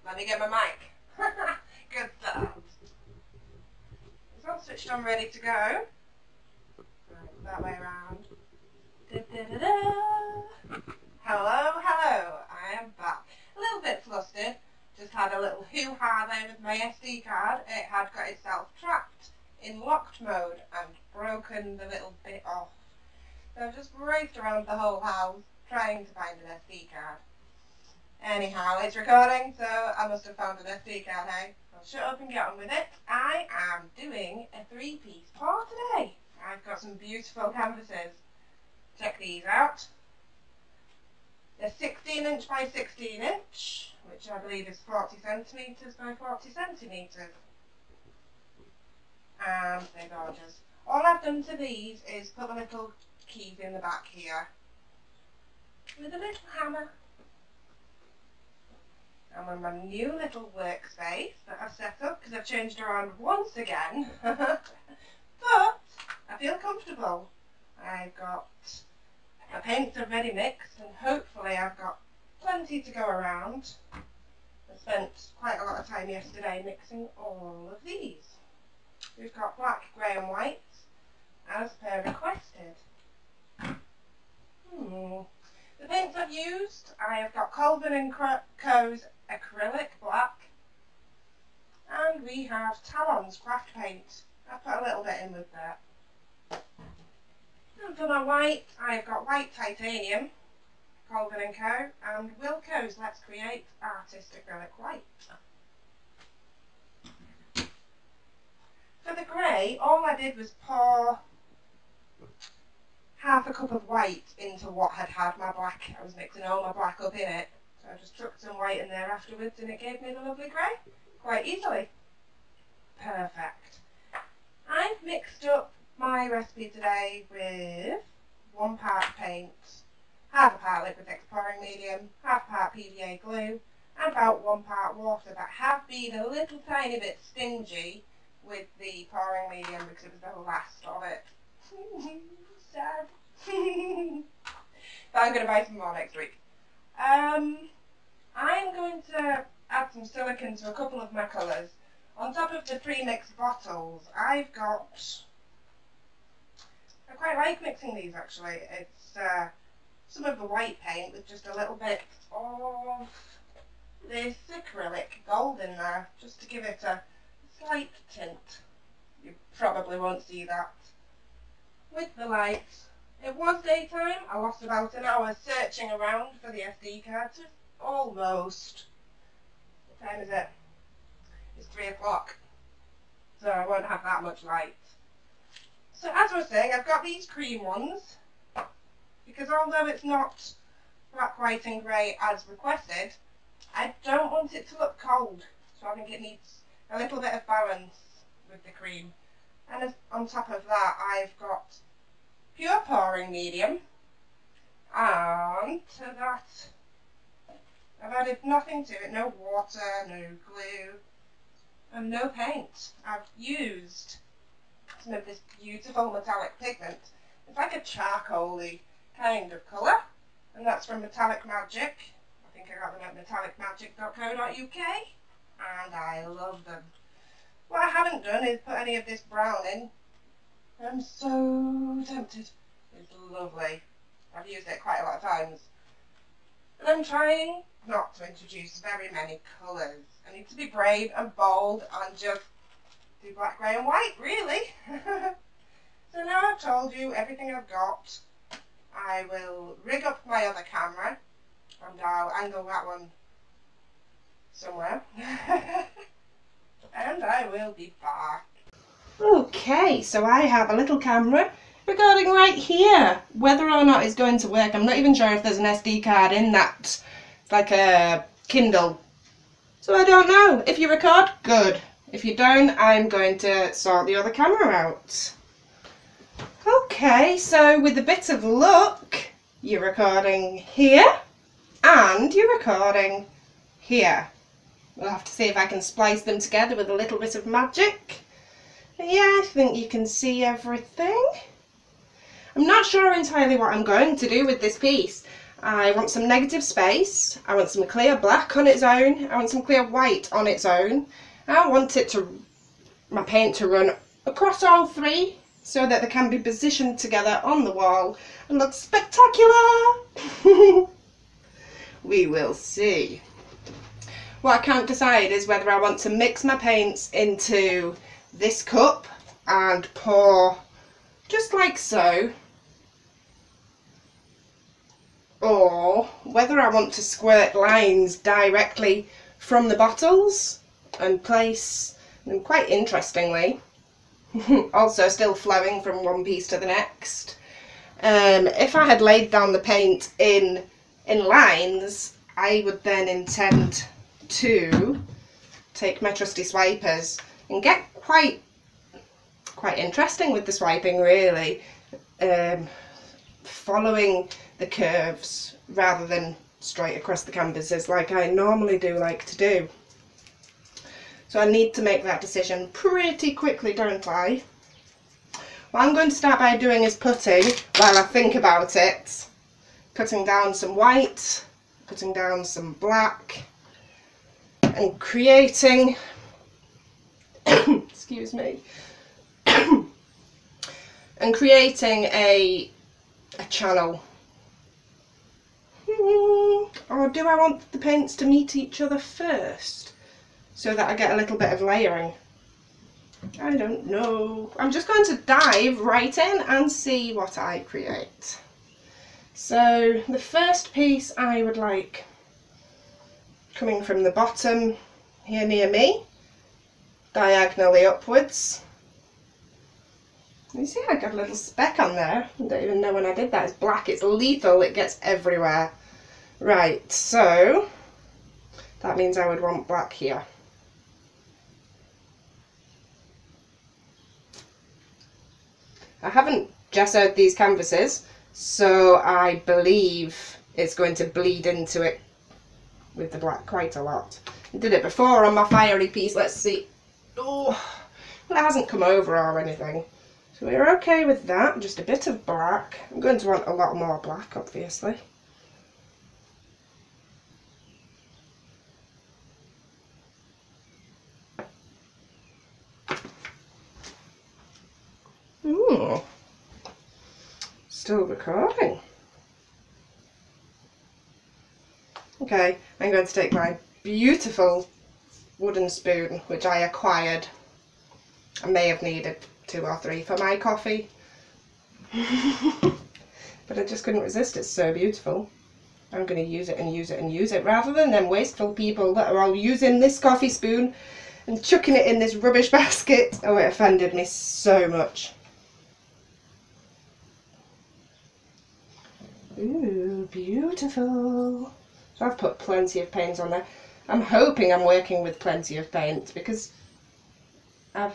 Let me get my mic. Good start. It's all switched on, ready to go. Right, that way around. Da, da, da, da. Hello, hello. I am back. A little bit flustered. Just had a little hoo-ha there with my SD card. It had got itself trapped in locked mode and broken the little bit off. So I've just raced around the whole house trying to find an SD card. Anyhow, it's recording, so I must have found an SD card now. I'll shut up and get on with it. I am doing a 3-piece pour today. I've got some beautiful canvases. Check these out. They're 16" by 16", which I believe is 40 centimetres by 40 centimetres. And they're gorgeous. All I've done to these is put the little keys in the back here with a little hammer. I'm on my new little workspace that I've set up because I've changed around once again. But I feel comfortable. I've got my paints are ready mixed and hopefully I've got plenty to go around. I spent quite a lot of time yesterday mixing all of these. We've got black, grey and white as per requested. The paints I've used, I have got Colvin & Co.'s Acrylic Black, and we have Talon's Craft Paint. I've put a little bit in with that. And for my white, I've got White Titanium, Colvin & Co. and Wilco's Let's Create Artist Acrylic White. For the grey, all I did was pour half a cup of white into what had my black. I was mixing all my black up in it. So I just chucked some white in there afterwards and it gave me the lovely grey quite easily. Perfect. I've mixed up my recipe today with 1 part paint, half a part liquid pouring medium, half a part PVA glue, and about 1 part water. But have been a little tiny bit stingy with the pouring medium because it was the last of it. Sad. But I'm going to buy some more next week. I'm going to add some silicone to a couple of my colours. On top of the pre-mixed bottles, I quite like mixing these actually. It's some of the white paint with just a little bit of this acrylic gold in there, just to give it a slight tint. You probably won't see that with the lights. It was daytime. I lost about an hour searching around for the SD card. So almost. What time is it? It's 3 o'clock. So I won't have that much light. So as I was saying, I've got these cream ones. Because although it's not black, white and grey as requested, I don't want it to look cold. So I think it needs a little bit of balance with the cream. And on top of that, I've got pure pouring medium, and to that I've added nothing to it, no water, no glue, and no paint. I've used some of this beautiful metallic pigment. It's like a charcoaly kind of colour, and that's from Metallic Magic. I think I got them at metallicmagic.co.uk, and I love them. What I haven't done is put any of this brown in. I'm so tempted. It's lovely. I've used it quite a lot of times. And I'm trying not to introduce very many colours. I need to be brave and bold and just do black, grey and white, really. So now I've told you everything I've got, I will rig up my other camera and I'll angle that one somewhere. And I will be back. Okay, so I have a little camera recording right here. Whether or not it's going to work, I'm not even sure if there's an SD card in that. It's like a Kindle. So I don't know. If you record, good. If you don't, I'm going to sort the other camera out. Okay, so with a bit of luck, you're recording here and you're recording here. We'll have to see if I can splice them together with a little bit of magic. But yeah, I think you can see everything. I'm not sure entirely what I'm going to do with this piece. I want some negative space, I want some clear black on its own, I want some clear white on its own. I want my paint to run across all three so that they can be positioned together on the wall and look spectacular. We will see. What I can't decide is whether I want to mix my paints into this cup and pour just like so, or whether I want to squirt lines directly from the bottles and place them quite interestingly, also still flowing from one piece to the next. If I had laid down the paint in lines, I would then intend to take my trusty swipers and get quite interesting with the swiping, really, following the curves rather than straight across the canvases like I normally do like to do. So I need to make that decision pretty quickly, don't I? What I'm going to start by doing is putting, while I think about it, putting down some white, putting down some black, and creating excuse me, and creating a channel. Or do I want the paints to meet each other first so that I get a little bit of layering? I don't know. I'm just going to dive right in and see what I create. So the first piece I would like coming from the bottom here near me, diagonally upwards. You see I got a little speck on there. I don't even know when I did that. It's black, it's lethal, it gets everywhere. Right, so that means I would want black here. I haven't gessoed these canvases, so I believe it's going to bleed into it with the black quite a lot. I did it before on my fiery piece. Let's see. Oh, well, it hasn't come over or anything. So we're okay with that. Just a bit of black. I'm going to want a lot more black, obviously. Still recording. Okay, I'm going to take my beautiful wooden spoon, which I acquired. I may have needed 2 or 3 for my coffee. But I just couldn't resist, it's so beautiful. I'm going to use it and use it and use it, rather than them wasteful people that are all using this coffee spoon and chucking it in this rubbish basket. Oh, it offended me so much. Ooh, beautiful. So I've put plenty of paint on there. I'm hoping I'm working with plenty of paint because I've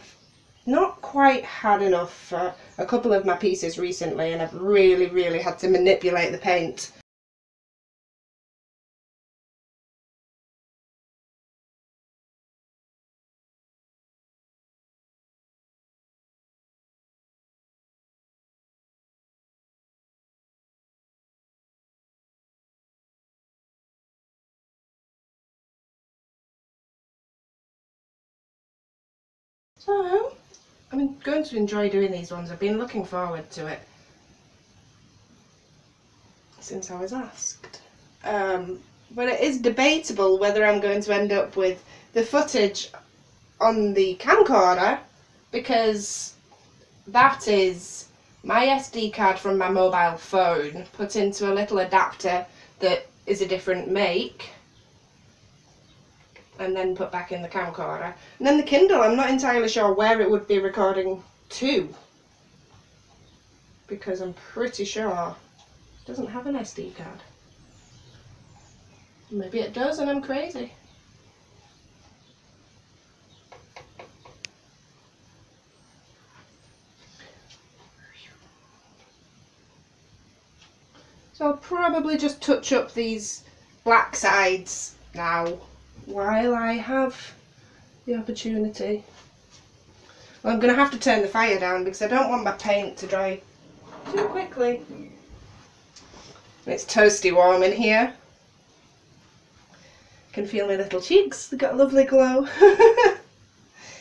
not quite had enough for a couple of my pieces recently, and I've really had to manipulate the paint. So I'm going to enjoy doing these ones. I've been looking forward to it since I was asked. But it is debatable whether I'm going to end up with the footage on the camcorder, because that is my SD card from my mobile phone put into a little adapter that is a different make, and then put back in the camcorder. And then the Kindle, I'm not entirely sure where it would be recording to, because I'm pretty sure it doesn't have an SD card. Maybe it does and I'm crazy. So I'll probably just touch up these black sides now while I have the opportunity. Well, I'm going to have to turn the fire down because I don't want my paint to dry too quickly. It's toasty warm in here. I can feel my little cheeks, they've got a lovely glow.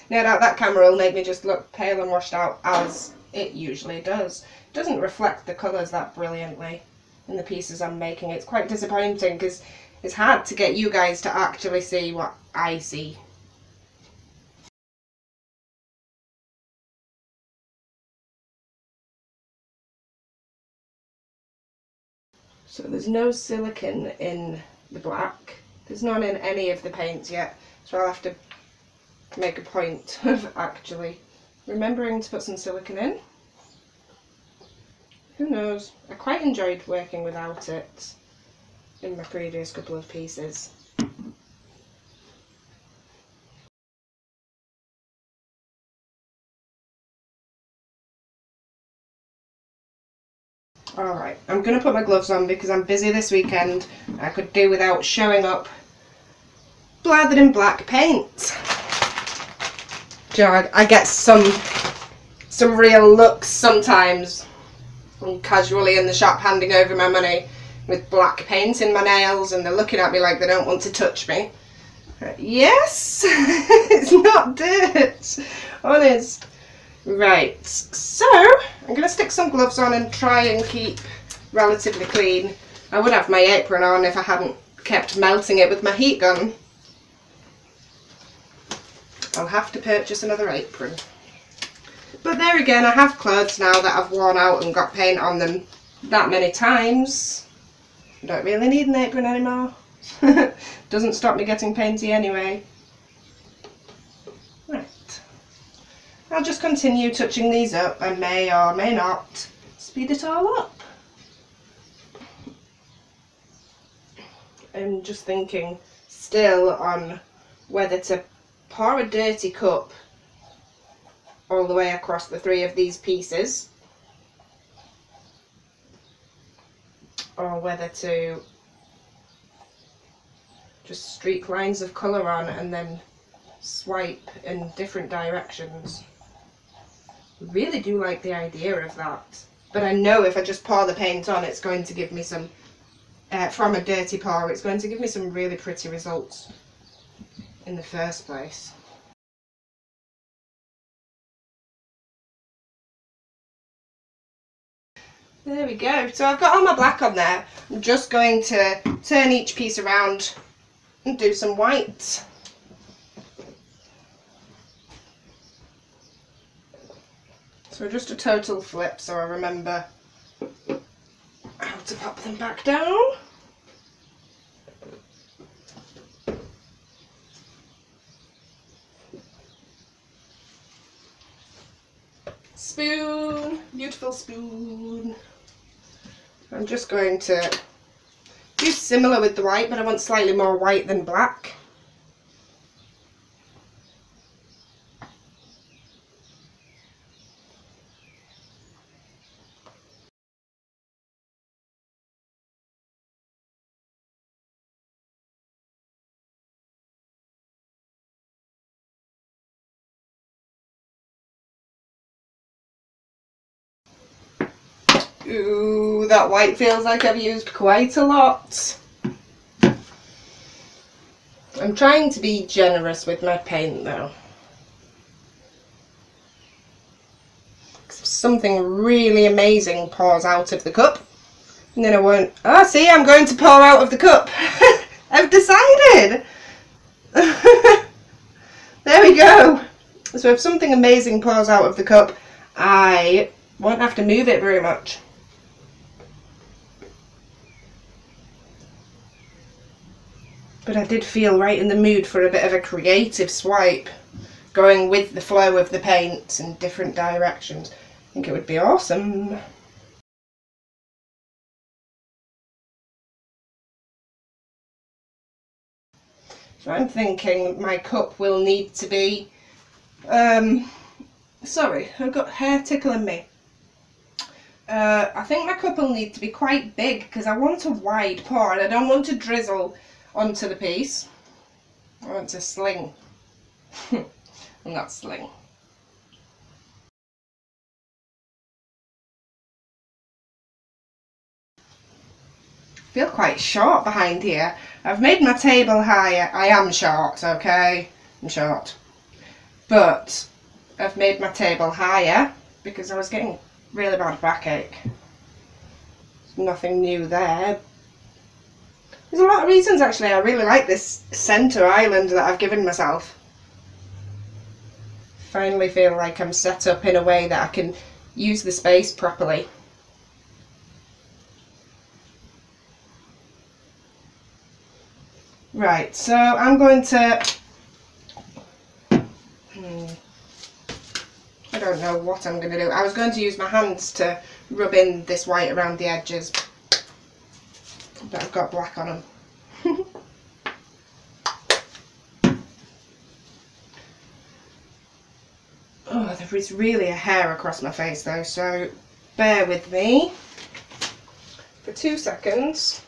No doubt that camera will make me just look pale and washed out, as it usually does. It doesn't reflect the colours that brilliantly in the pieces I'm making. It's quite disappointing because it's hard to get you guys to actually see what I see. So there's no silicone in the black. There's none in any of the paints yet, so I'll have to make a point of actually remembering to put some silicone in. Who knows? I quite enjoyed working without it in my previous couple of pieces. Alright, I'm going to put my gloves on because I'm busy this weekend. I could do without showing up blathered in black paint. Do you know, I get some real looks sometimes. I'm casually in the shop handing over my money with black paint in my nails and they're looking at me like they don't want to touch me. Yes, it's not dirt, honest. Right, so I'm going to stick some gloves on and try and keep relatively clean. I would have my apron on if I hadn't kept melting it with my heat gun. I'll have to purchase another apron. But there again, I have clothes now that I've worn out and got paint on them that many times. I don't really need an apron anymore. Doesn't stop me getting painty anyway. Right. I'll just continue touching these up. I may or may not speed it all up. I'm just thinking still on whether to pour a dirty cup all the way across the three of these pieces, or whether to just streak lines of colour on and then swipe in different directions. I really do like the idea of that, but I know if I just pour the paint on, it's going to give me some, from a dirty pour, it's going to give me some really pretty results in the first place. There we go. So I've got all my black on there. I'm just going to turn each piece around and do some white. So just a total flip so I remember how to pop them back down. Spoon, beautiful spoon. I'm just going to do similar with the white, but I want slightly more white than black. Ooh, that white feels like I've used quite a lot. I'm trying to be generous with my paint though. If something really amazing pours out of the cup, and then I won't. Oh, see, I'm going to pour out of the cup. I've decided. There we go. So if something amazing pours out of the cup, I won't have to move it very much. But I did feel right in the mood for a bit of a creative swipe, going with the flow of the paints in different directions. I think it would be awesome. So I'm thinking my cup will need to be, sorry, I've got hair tickling me. I think my cup will need to be quite big because I want a wide pour and I don't want to drizzle onto the piece. I want to sling. And not sling. feel quite short behind here. I've made my table higher. I am short, okay? I'm short. But I've made my table higher because I was getting really bad backache. Nothing new there. There's a lot of reasons actually. I really like this centre island that I've given myself. Finally feel like I'm set up in a way that I can use the space properly. Right, so I'm going to I don't know what I'm going to do. I was going to use my hands to rub in this white around the edges, but I've got black on them. Oh, there is really a hair across my face though, so bear with me for 2 seconds.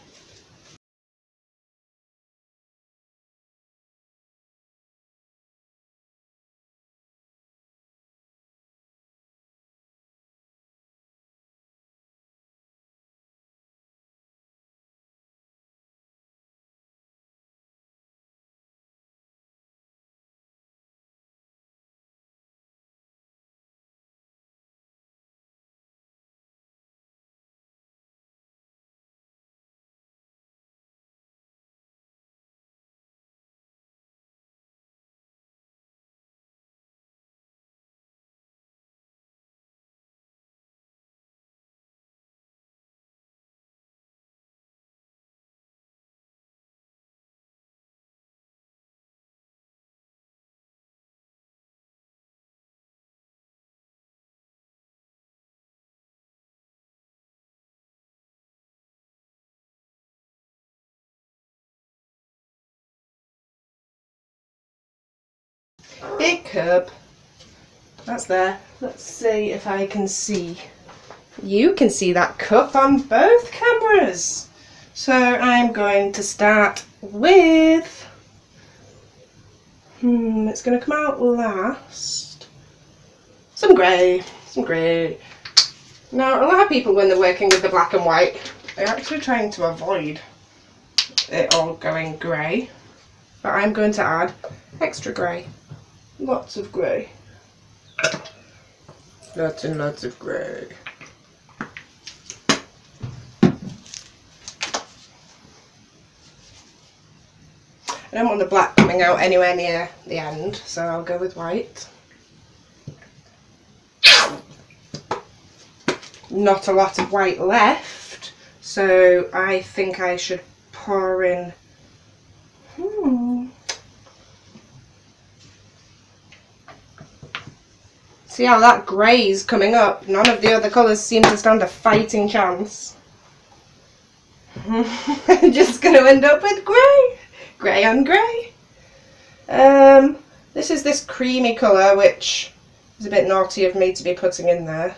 Big cup. That's there. Let's see if I can see. You can see that cup on both cameras. So I'm going to start with, it's going to come out last. Some grey. Now a lot of people when they're working with the black and white, they're actually trying to avoid it all going grey. But I'm going to add extra grey. Lots of grey. Lots and lots of grey. I don't want the black coming out anywhere near the end, so I'll go with white. Not a lot of white left, so I think I should pour in. See how that grey's coming up? None of the other colours seem to stand a fighting chance. I'm just going to end up with grey. Grey on grey. This is this creamy colour, which is a bit naughty of me to be putting in there.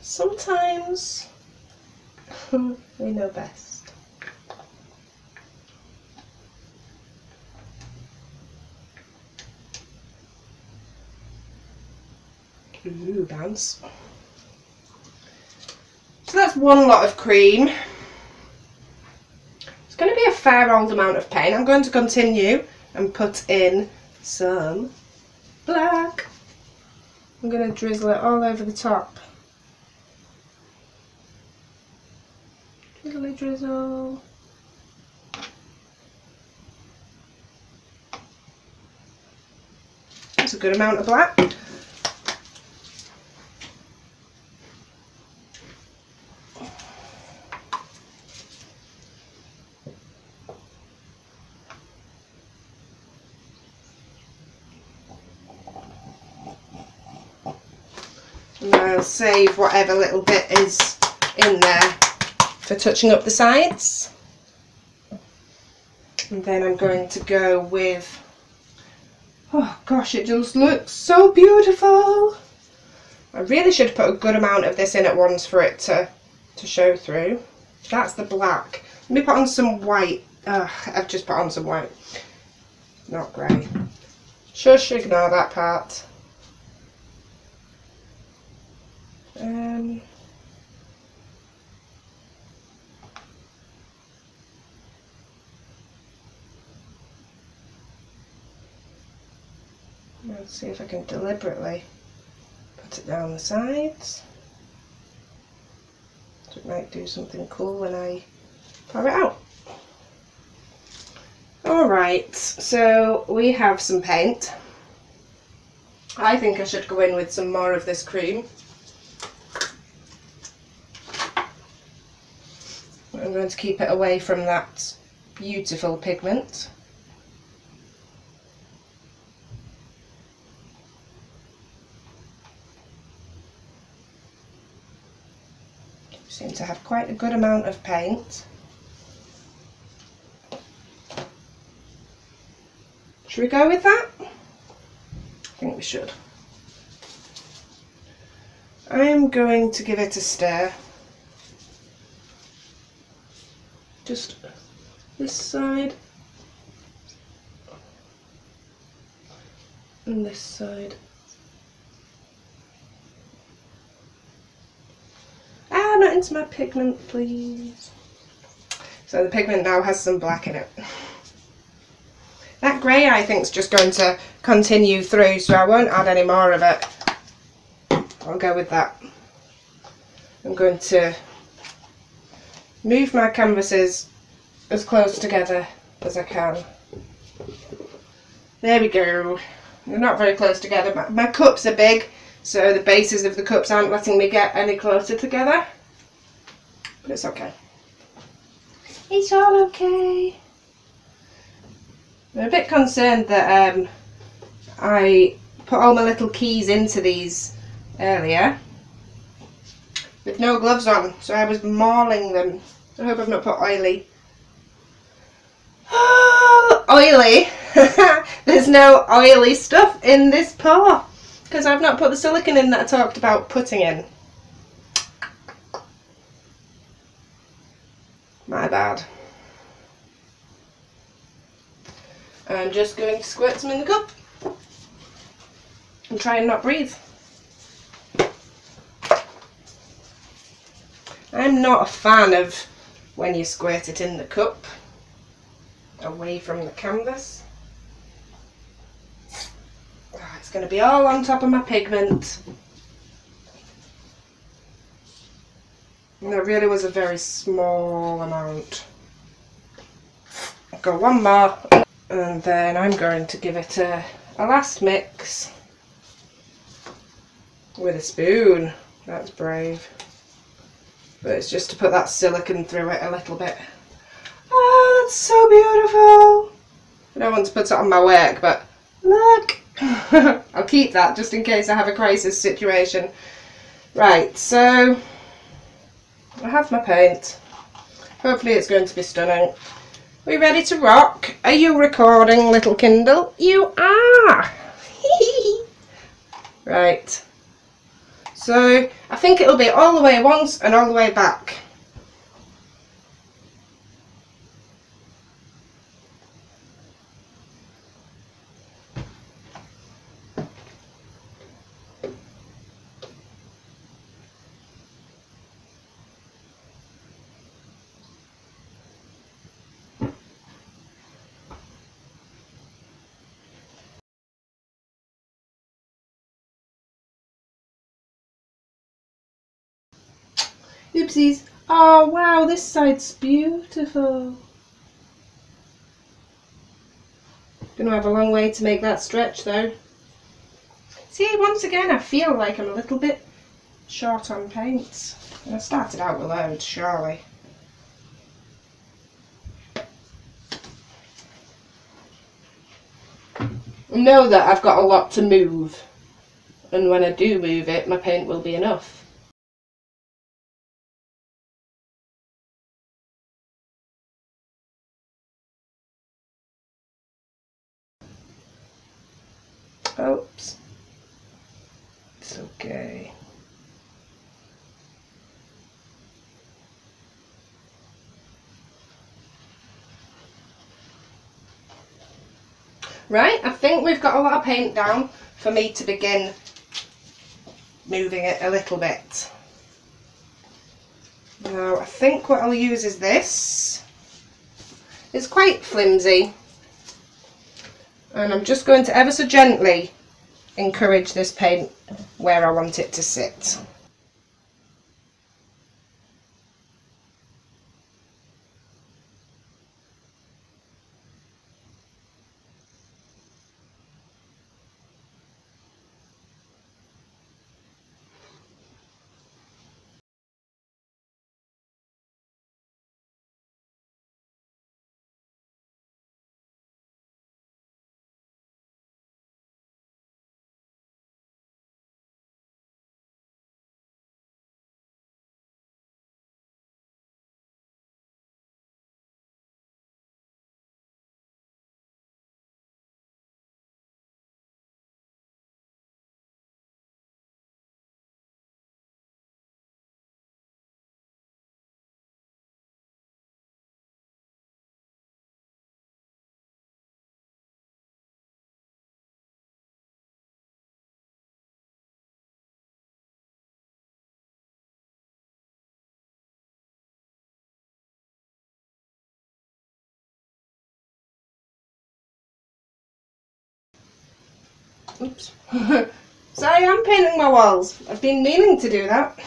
Sometimes we know best. Ooh, bounce. So that's one lot of cream. It's going to be a fair old amount of paint. I'm going to continue and put in some black. I'm going to drizzle it all over the top. Drizzly drizzle. That's a good amount of black. And I'll save whatever little bit is in there for touching up the sides. And then I'm going to go with, oh gosh, it just looks so beautiful. I really should put a good amount of this in at once for it to show through. That's the black. Let me put on some white. I've just put on some white. Not grey. Shush, ignore that part. Let's see if I can deliberately put it down the sides. So it might do something cool when I pour it out. Alright, so we have some paint. I think I should go in with some more of this cream. I'm going to keep it away from that beautiful pigment. Seem to have quite a good amount of paint. Should we go with that? I think we should. I'm going to give it a stir. Just this side and this side. Ah, not into my pigment, please. So the pigment now has some black in it. That grey I think is just going to continue through, so I won't add any more of it. I'll go with that. I'm going to move my canvases as close together as I can. There we go. They're not very close together. My cups are big, so the bases of the cups aren't letting me get any closer together. But it's okay. It's all okay. I'm a bit concerned that I put all my little keys into these earlier with no gloves on, so I was mauling them. I hope I've not put oily. Oh, oily! There's no oily stuff in this pour because I've not put the silicone in that I talked about putting in. My bad. I'm just going to squirt some in the cup and try and not breathe. I'm not a fan of when you squirt it in the cup away from the canvas. Oh, it's going to be all on top of my pigment. And that really was a very small amount. I'll go one more. And then I'm going to give it a last mix with a spoon. That's brave. But it's just to put that silicone through it a little bit. Oh, that's so beautiful. I don't want to put it on my work, but look. I'll keep that just in case I have a crisis situation. Right, so I have my paint. Hopefully it's going to be stunning. We ready to rock? Are you recording, little Kindle? You are! Right. So, I think it'll be all the way once and all the way back. Oopsies. Oh wow, this side's beautiful. Gonna have a long way to make that stretch though. See, once again I feel like I'm a little bit short on paints. I started out with loads, surely. I know that I've got a lot to move, and when I do move it, my paint will be enough. Oops. It's okay. Right, I think we've got a lot of paint down for me to begin moving it a little bit. Now, I think what I'll use is this. It's quite flimsy. And I'm just going to ever so gently encourage this paint where I want it to sit. Oops. Sorry, I'm painting my walls. I've been meaning to do that.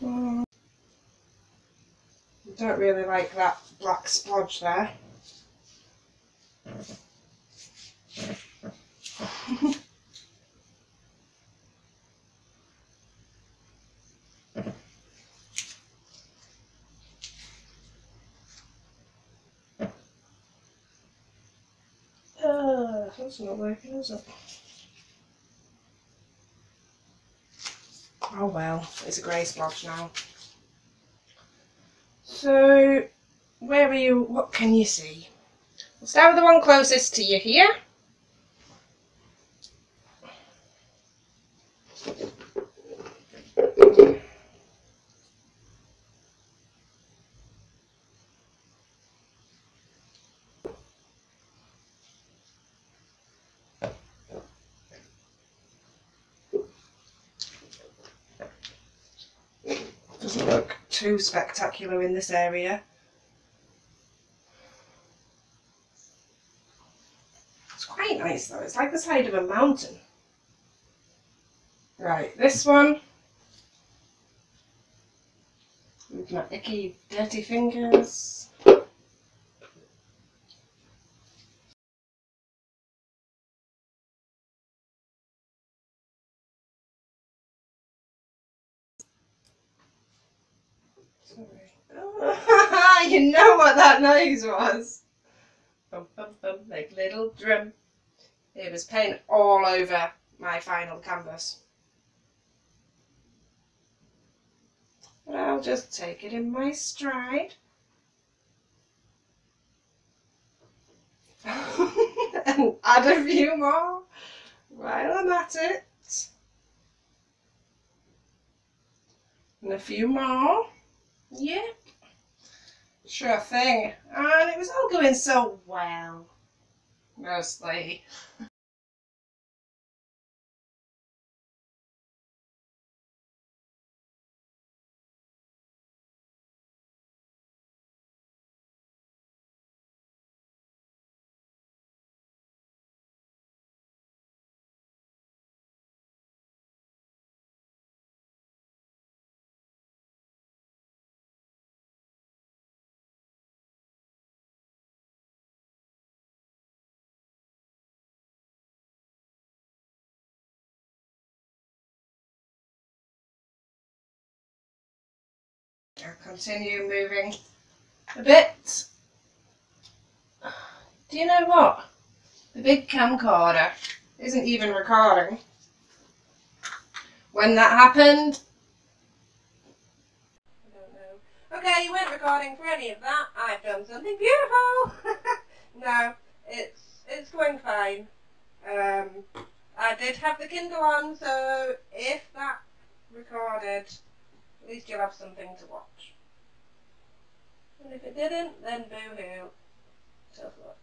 I don't really like that black splodge there. That's not working, is it? Oh well, it's a grey splodge now. So, where are you? What can you see? We'll start with the one closest to you here. Doesn't look too spectacular in this area. It's quite nice though, it's like the side of a mountain. Right, this one. With my icky, dirty fingers. Sorry. You know what that noise was? Bum, bum, bum, like little drum. It was paint all over my final canvas. But I'll just take it in my stride. And add a few more while I'm at it. And a few more. Yep. Sure thing. And it was all going so well. Mostly. I'll continue moving a bit. Do you know what? The big camcorder isn't even recording. When that happened, I don't know. Okay, you weren't recording for any of that. I've done something beautiful. No, it's going fine. I did have the Kindle on, so if that recorded, at least you'll have something to watch. And if it didn't, then boo-hoo. Tough luck.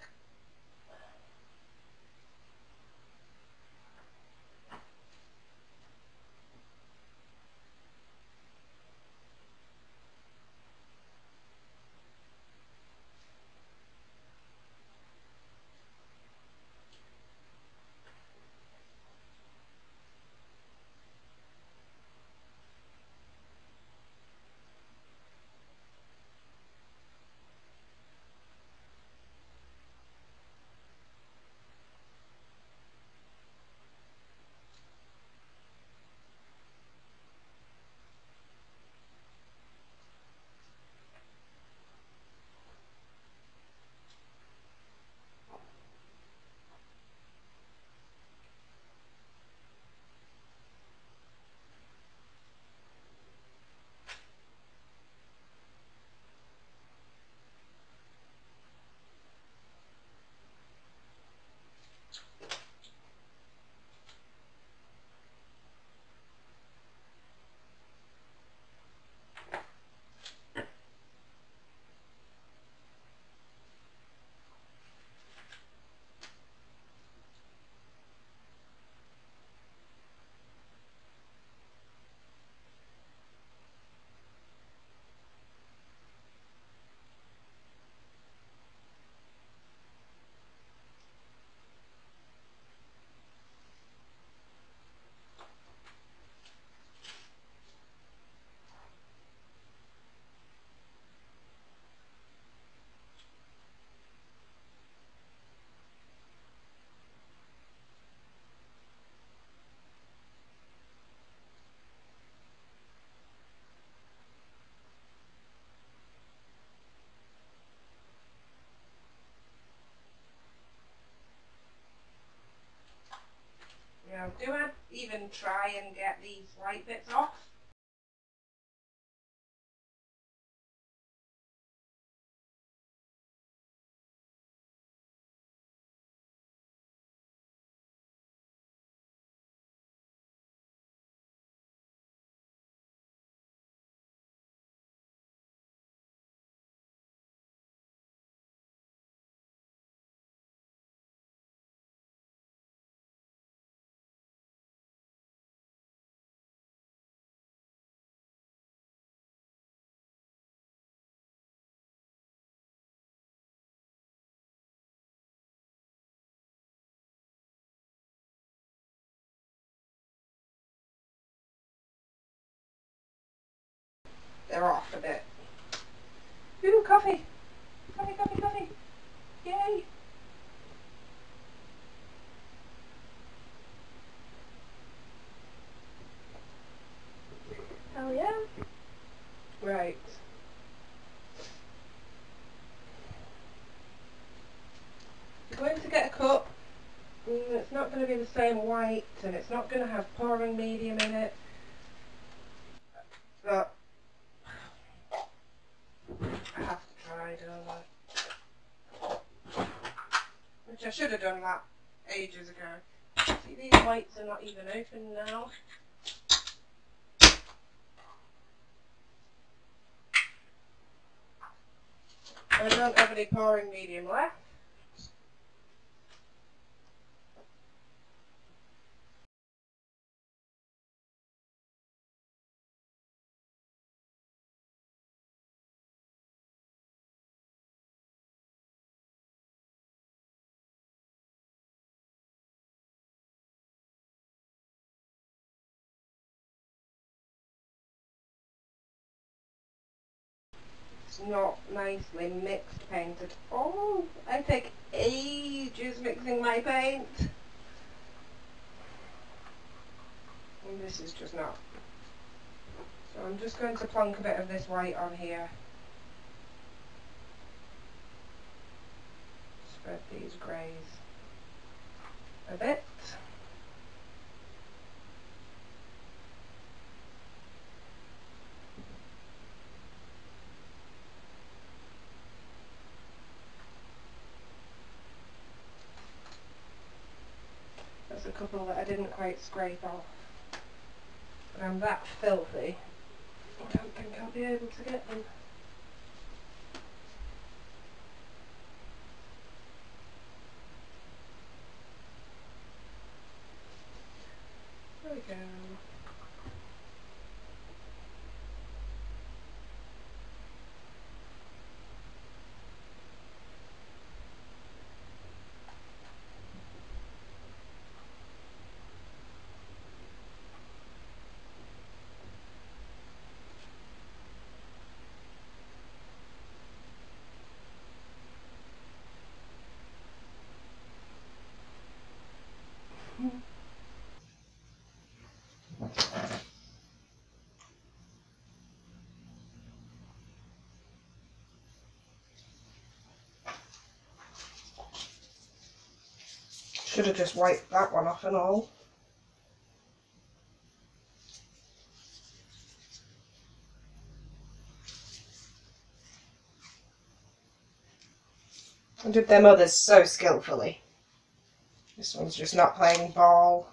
even try and get these white bits off. They're off a bit. Ooh, coffee! Coffee, coffee, coffee! Yay! Hell yeah! Right. You're going to get a cup. It's not going to be the same white, and it's not going to have pouring medium in it. But I have to try, don't I? Which I should have done that ages ago. See, these whites are not even open now. I don't have any pouring medium left. It's not nicely mixed paint at all. I take ages mixing my paint. And this is just not. So I'm just going to plonk a bit of this white on here. Spread these greys a bit. There's a couple that I didn't quite scrape off. But I'm that filthy, I don't think I'll be able to get them. There we go. Should have just wiped that one off and all. I did them others so skillfully. This one's just not playing ball.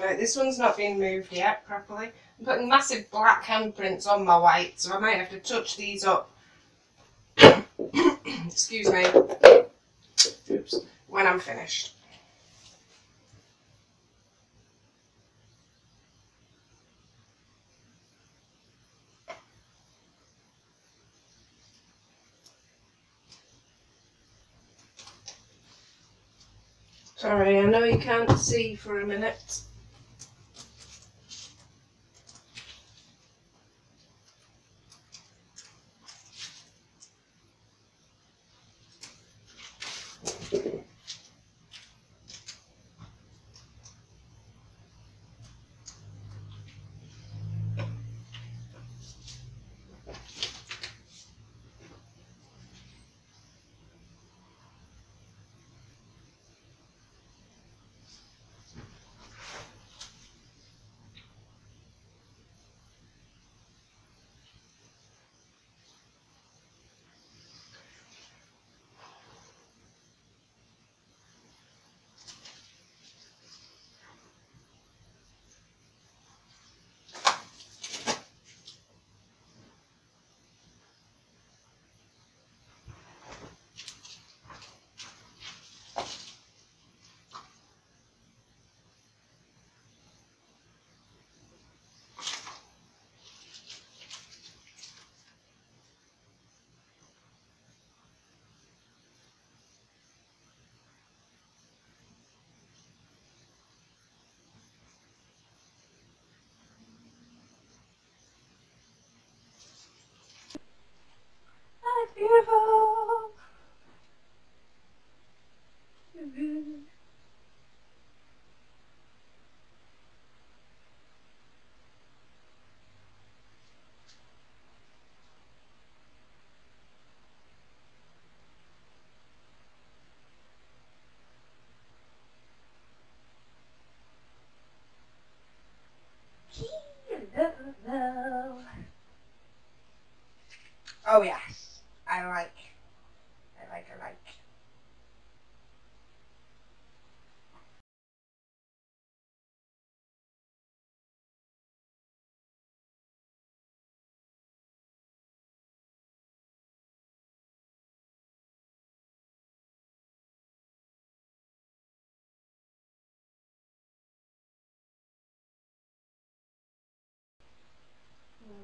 Right, this one's not been moved yet properly. I'm putting massive black handprints on my white, so I might have to touch these up. Excuse me. Oops. When I'm finished. Sorry, I know you can't see for a minute. That's beautiful. Oh yes, I like.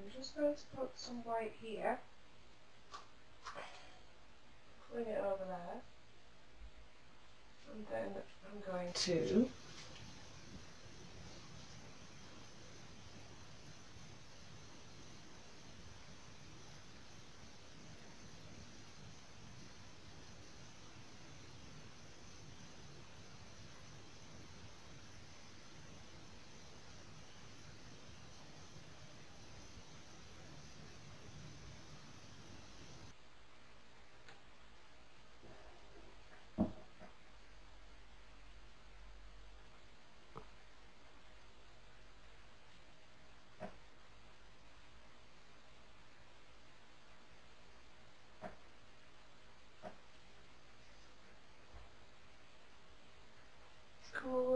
I'm just going to put some white here, bring it over there, and then I'm going to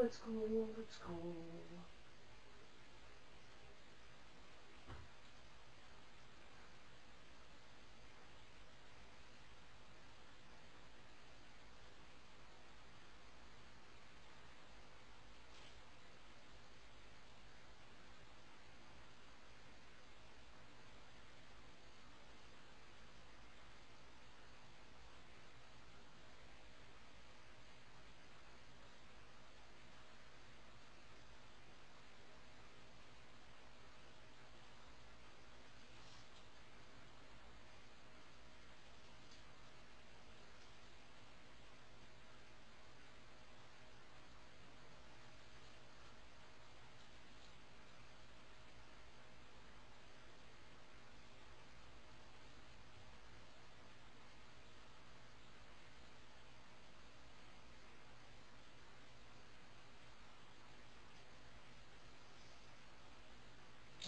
it's cool.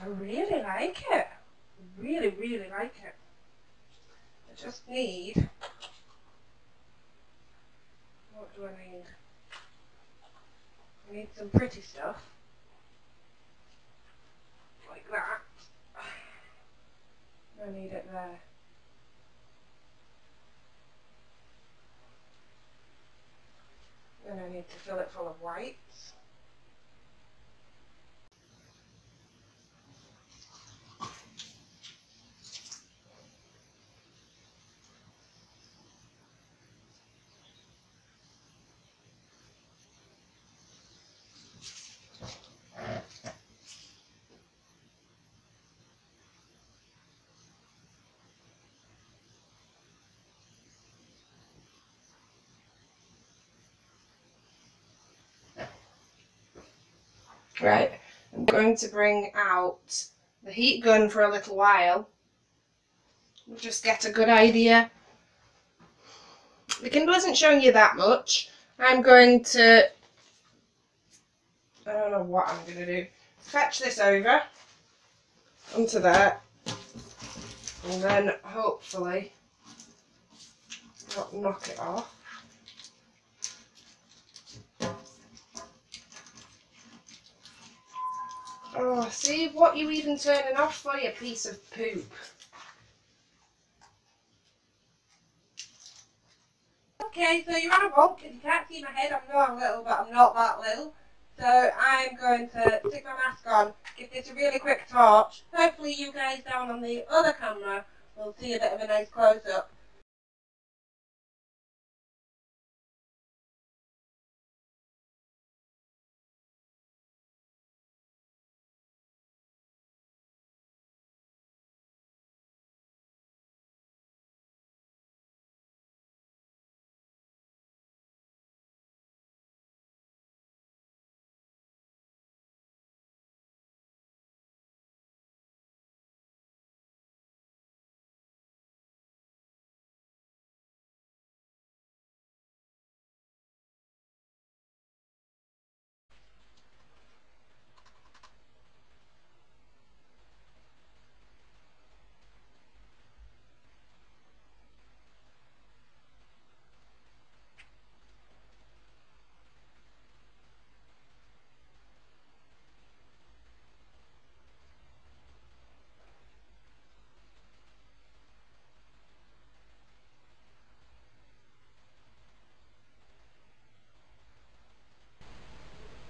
I really like it. Really like it. I just need, what do I need? I need some pretty stuff, like that. I need it there. Then I need to fill it full of whites. Right, I'm going to bring out the heat gun for a little while. We'll just get a good idea. The Kindle isn't showing you that much. I'm going to, I don't know what I'm going to do. Fetch this over onto there, and then hopefully not knock it off. Oh, see what you even turning off for, you piece of poop. Okay, so you're on a walk and you can't see my head. I know I'm little, but I'm not that little. So I'm going to stick my mask on, give this a really quick torch. Hopefully you guys down on the other camera will see a bit of a nice close-up.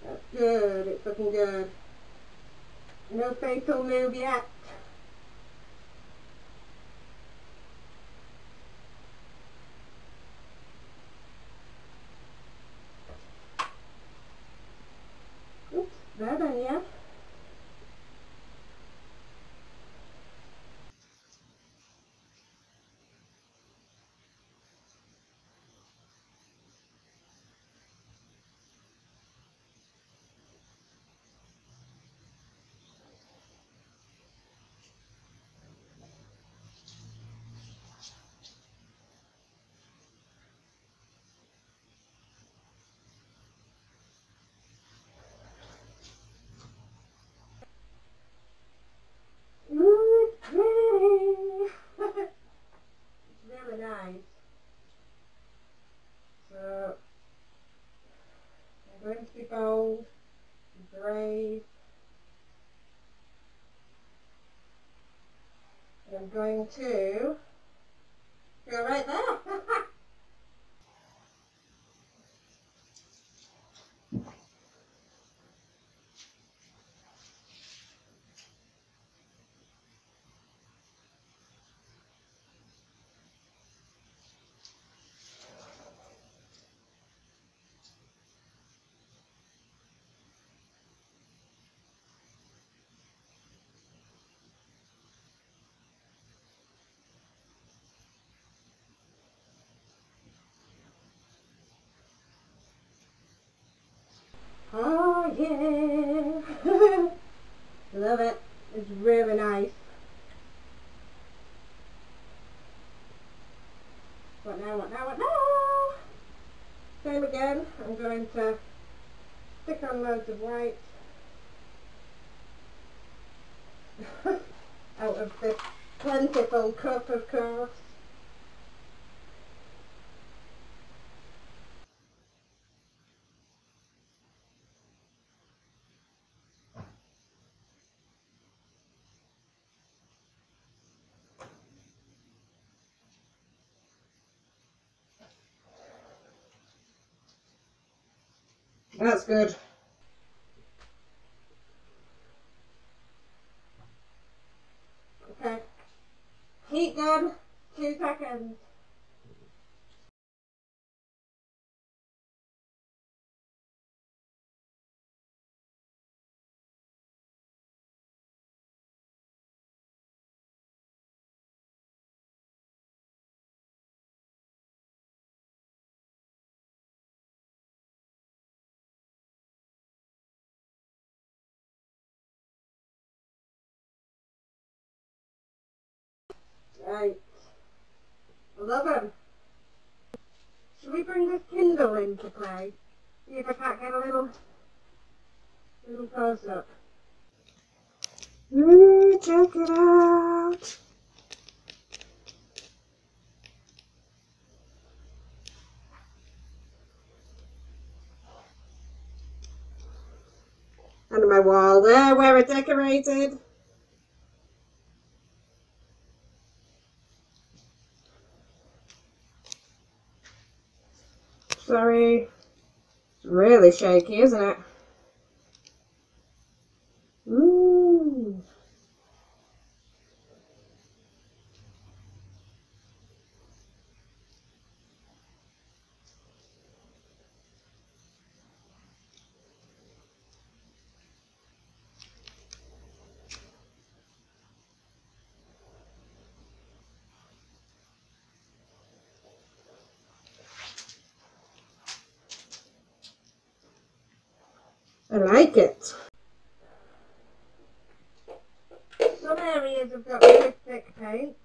That's good, it's looking good. No fatal move yet. Oops, there then, yeah. Ooh, it's pretty. It's really nice. So I'm going to be bold, brave, and I'm going to go right there. Oh yeah! Love it. It's really nice. What now, what now, what now? Same again. I'm going to stick on loads of white out of this plentiful cup, of course. That's good. Okay. Heat gun, 2 seconds. paint. I love them. Shall we bring this Kindle into play? See if I can't get a little close up. Ooh, check it out. And my wall there where I decorated. Sorry. It's really shaky, isn't it? Ooh. I like it. Some areas have got really thick paint.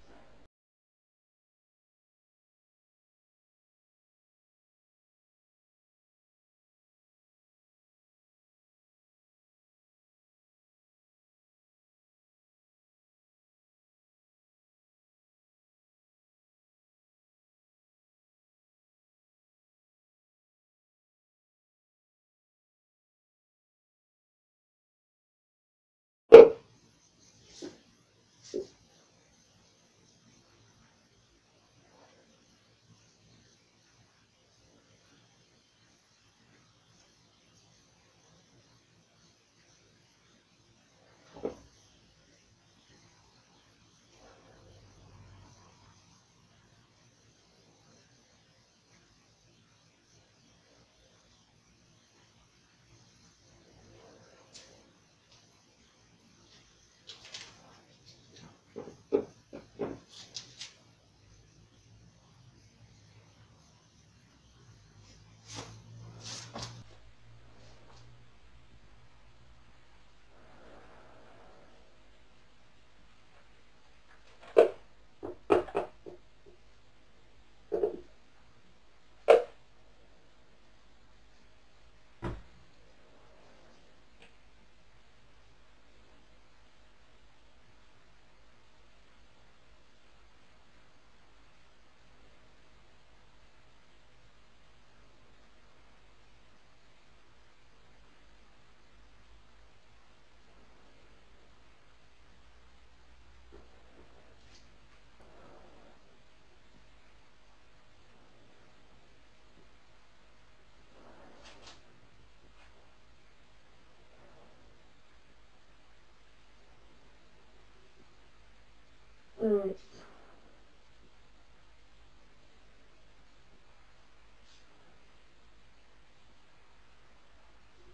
Right.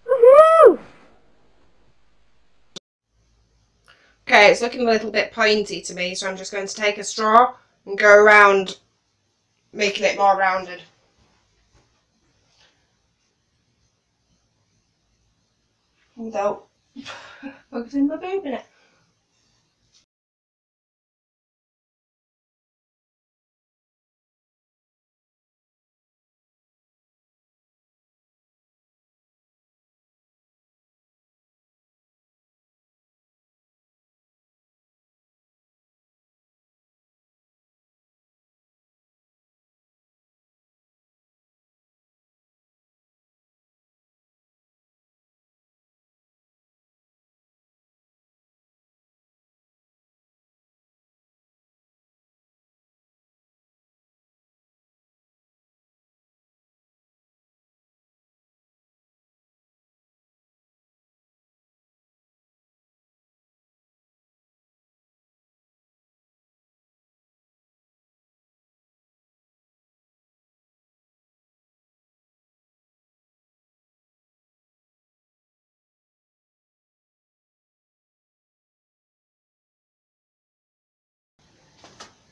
Woohoo! Okay, it's looking a little bit pointy to me, so I'm just going to take a straw and go around making it more rounded. Without focusing my boob in it.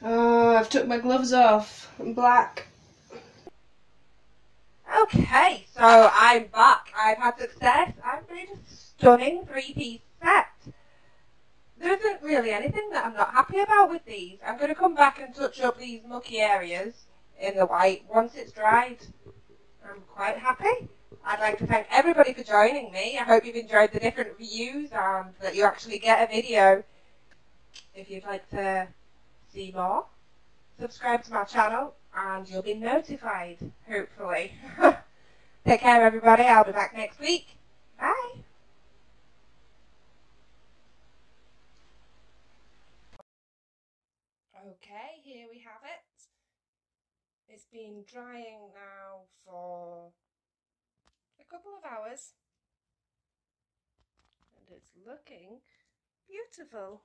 Oh, I've took my gloves off. I'm black. Okay, so I'm back. I've had success. I've made a stunning three-piece set. there isn't really anything that I'm not happy about with these. I'm going to come back and touch up these mucky areas in the white once it's dried. I'm quite happy. I'd like to thank everybody for joining me. I hope you've enjoyed the different views and that you actually get a video. If you'd like to see more, subscribe to my channel and you'll be notified, hopefully. Take care everybody, I'll be back next week. Bye. Okay, here we have it. It's been drying now for a couple of hours and it's looking beautiful.